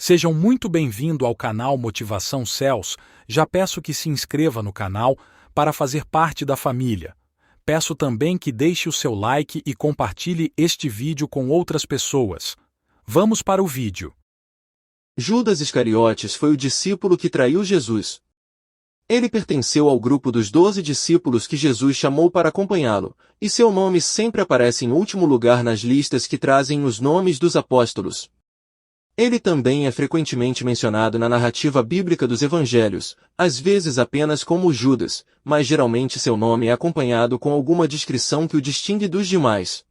Sejam muito bem-vindos ao canal Motivação Céus. Já peço que se inscreva no canal para fazer parte da família. Peço também que deixe o seu like e compartilhe este vídeo com outras pessoas. Vamos para o vídeo. Judas Iscariotes foi o discípulo que traiu Jesus. Ele pertenceu ao grupo dos 12 discípulos que Jesus chamou para acompanhá-lo, e seu nome sempre aparece em último lugar nas listas que trazem os nomes dos apóstolos. Ele também é frequentemente mencionado na narrativa bíblica dos evangelhos, às vezes apenas como Judas, mas geralmente seu nome é acompanhado com alguma descrição que o distingue dos demais.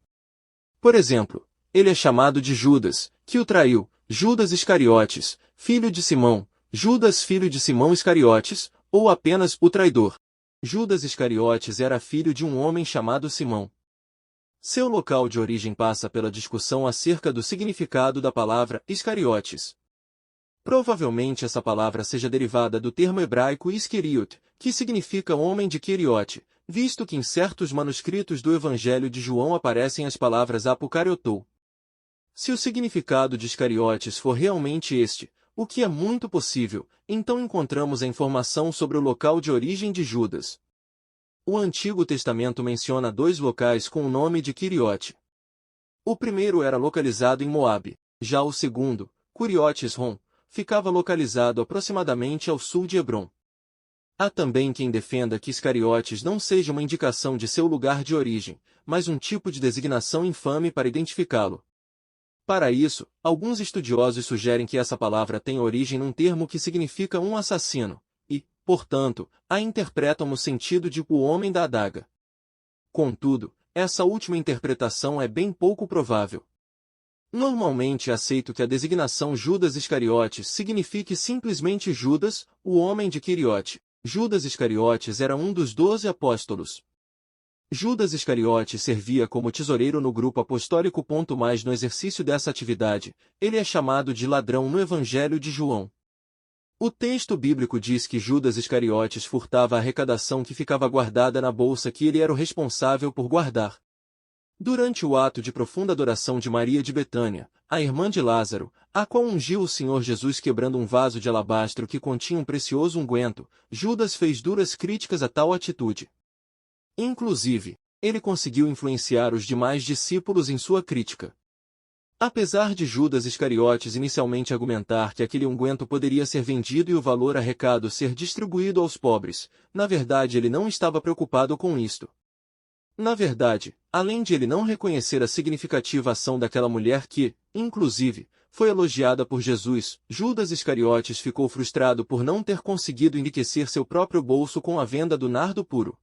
Por exemplo, ele é chamado de Judas, que o traiu, Judas Iscariotes, filho de Simão, Judas filho de Simão Iscariotes, ou apenas o traidor. Judas Iscariotes era filho de um homem chamado Simão. Seu local de origem passa pela discussão acerca do significado da palavra Iscariotes. Provavelmente essa palavra seja derivada do termo hebraico Isqueriot, que significa homem de Queriote, visto que em certos manuscritos do Evangelho de João aparecem as palavras apocariotou. Se o significado de Iscariotes for realmente este, o que é muito possível, então encontramos a informação sobre o local de origem de Judas. O Antigo Testamento menciona dois locais com o nome de Queriote. O primeiro era localizado em Moabe, já o segundo, Curiotes-Rom, ficava localizado aproximadamente ao sul de Hebrom. Há também quem defenda que Iscariotes não seja uma indicação de seu lugar de origem, mas um tipo de designação infame para identificá-lo. Para isso, alguns estudiosos sugerem que essa palavra tem origem num termo que significa um assassino, e, portanto, a interpretam no sentido de o homem da adaga. Contudo, essa última interpretação é bem pouco provável. Normalmente é aceito que a designação Judas Iscariotes signifique simplesmente Judas, o homem de Queriote. Judas Iscariotes era um dos 12 apóstolos. Judas Iscariotes servia como tesoureiro no grupo apostólico. Mas no exercício dessa atividade, ele é chamado de ladrão no Evangelho de João. O texto bíblico diz que Judas Iscariotes furtava a arrecadação que ficava guardada na bolsa que ele era o responsável por guardar. Durante o ato de profunda adoração de Maria de Betânia, a irmã de Lázaro, a qual ungiu o Senhor Jesus quebrando um vaso de alabastro que continha um precioso unguento, Judas fez duras críticas a tal atitude. Inclusive, ele conseguiu influenciar os demais discípulos em sua crítica. Apesar de Judas Iscariotes inicialmente argumentar que aquele unguento poderia ser vendido e o valor arrecado ser distribuído aos pobres, na verdade ele não estava preocupado com isto. Na verdade, além de ele não reconhecer a significativa ação daquela mulher que, inclusive, foi elogiada por Jesus, Judas Iscariotes ficou frustrado por não ter conseguido enriquecer seu próprio bolso com a venda do nardo puro.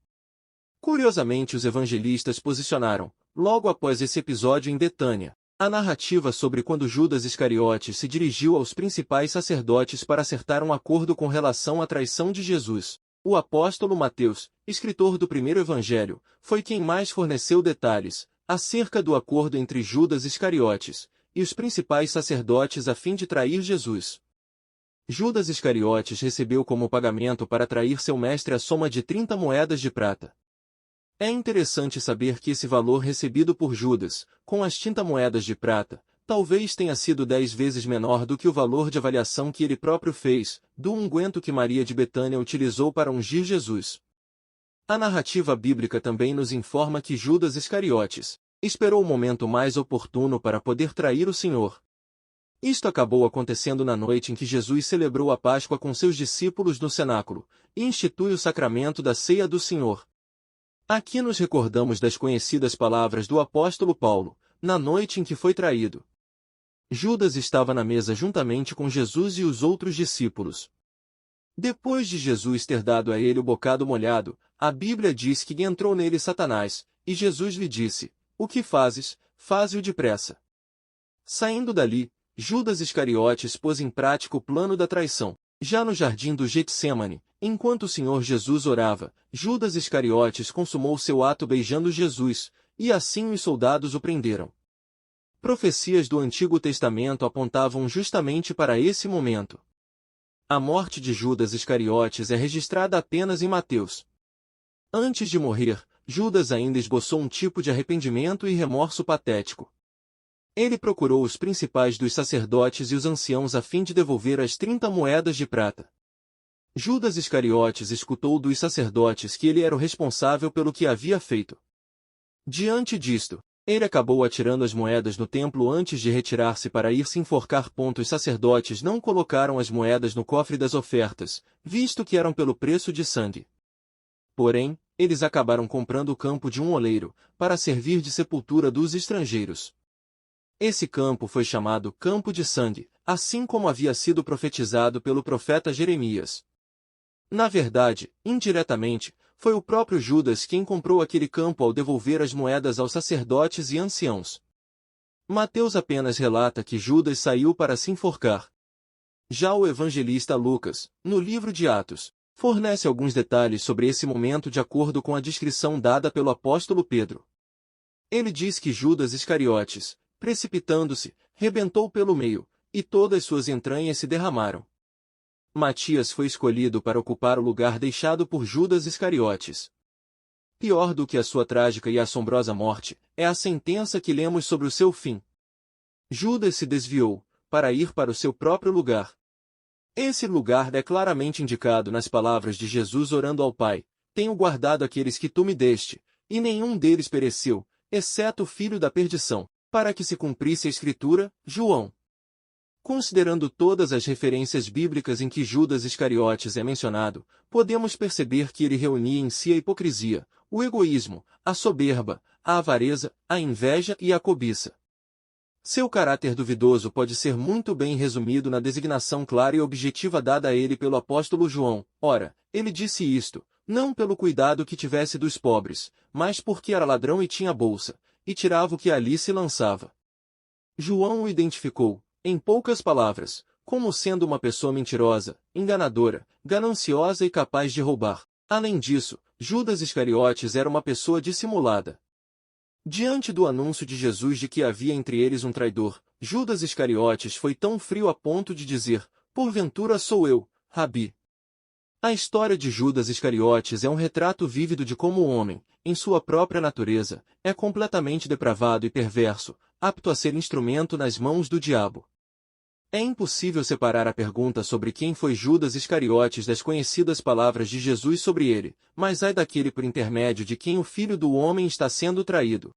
Curiosamente, os evangelistas posicionaram, logo após esse episódio em Betânia, a narrativa sobre quando Judas Iscariotes se dirigiu aos principais sacerdotes para acertar um acordo com relação à traição de Jesus. O apóstolo Mateus, escritor do primeiro evangelho, foi quem mais forneceu detalhes acerca do acordo entre Judas Iscariotes e os principais sacerdotes a fim de trair Jesus. Judas Iscariotes recebeu como pagamento para trair seu mestre a soma de 30 moedas de prata. É interessante saber que esse valor recebido por Judas, com as 30 moedas de prata, talvez tenha sido 10 vezes menor do que o valor de avaliação que ele próprio fez, do unguento que Maria de Betânia utilizou para ungir Jesus. A narrativa bíblica também nos informa que Judas Iscariotes esperou o momento mais oportuno para poder trair o Senhor. Isto acabou acontecendo na noite em que Jesus celebrou a Páscoa com seus discípulos no cenáculo, e institui o sacramento da ceia do Senhor. Aqui nos recordamos das conhecidas palavras do apóstolo Paulo, na noite em que foi traído. Judas estava na mesa juntamente com Jesus e os outros discípulos. Depois de Jesus ter dado a ele o bocado molhado, a Bíblia diz que entrou nele Satanás, e Jesus lhe disse: "O que fazes? Faze-o depressa." Saindo dali, Judas Iscariotes pôs em prática o plano da traição. Já no jardim do Getsemane, enquanto o Senhor Jesus orava, Judas Iscariotes consumou seu ato beijando Jesus, e assim os soldados o prenderam. Profecias do Antigo Testamento apontavam justamente para esse momento. A morte de Judas Iscariotes é registrada apenas em Mateus. Antes de morrer, Judas ainda esboçou um tipo de arrependimento e remorso patético. Ele procurou os principais dos sacerdotes e os anciãos a fim de devolver as 30 moedas de prata. Judas Iscariotes escutou dos sacerdotes que ele era o responsável pelo que havia feito. Diante disto, ele acabou atirando as moedas no templo antes de retirar-se para ir se enforcar. Os sacerdotes não colocaram as moedas no cofre das ofertas, visto que eram pelo preço de sangue. Porém, eles acabaram comprando o campo de um oleiro, para servir de sepultura dos estrangeiros. Esse campo foi chamado Campo de Sangue, assim como havia sido profetizado pelo profeta Jeremias. Na verdade, indiretamente, foi o próprio Judas quem comprou aquele campo ao devolver as moedas aos sacerdotes e anciãos. Mateus apenas relata que Judas saiu para se enforcar. Já o evangelista Lucas, no livro de Atos, fornece alguns detalhes sobre esse momento de acordo com a descrição dada pelo apóstolo Pedro. Ele diz que Judas Iscariotes, precipitando-se, rebentou pelo meio, e todas suas entranhas se derramaram. Matias foi escolhido para ocupar o lugar deixado por Judas Iscariotes. Pior do que a sua trágica e assombrosa morte, é a sentença que lemos sobre o seu fim. Judas se desviou, para ir para o seu próprio lugar. Esse lugar é claramente indicado nas palavras de Jesus orando ao Pai: tenho guardado aqueles que tu me deste, e nenhum deles pereceu, exceto o filho da perdição, para que se cumprisse a Escritura, João. Considerando todas as referências bíblicas em que Judas Iscariotes é mencionado, podemos perceber que ele reunia em si a hipocrisia, o egoísmo, a soberba, a avareza, a inveja e a cobiça. Seu caráter duvidoso pode ser muito bem resumido na designação clara e objetiva dada a ele pelo apóstolo João. Ora, ele disse isto, não pelo cuidado que tivesse dos pobres, mas porque era ladrão e tinha bolsa, e tirava o que ali se lançava. João o identificou, em poucas palavras, como sendo uma pessoa mentirosa, enganadora, gananciosa e capaz de roubar. Além disso, Judas Iscariotes era uma pessoa dissimulada. Diante do anúncio de Jesus de que havia entre eles um traidor, Judas Iscariotes foi tão frio a ponto de dizer: porventura sou eu, Rabi. A história de Judas Iscariotes é um retrato vívido de como o homem, em sua própria natureza, é completamente depravado e perverso, apto a ser instrumento nas mãos do diabo. É impossível separar a pergunta sobre quem foi Judas Iscariotes das conhecidas palavras de Jesus sobre ele, mas ai daquele por intermédio de quem o Filho do Homem está sendo traído.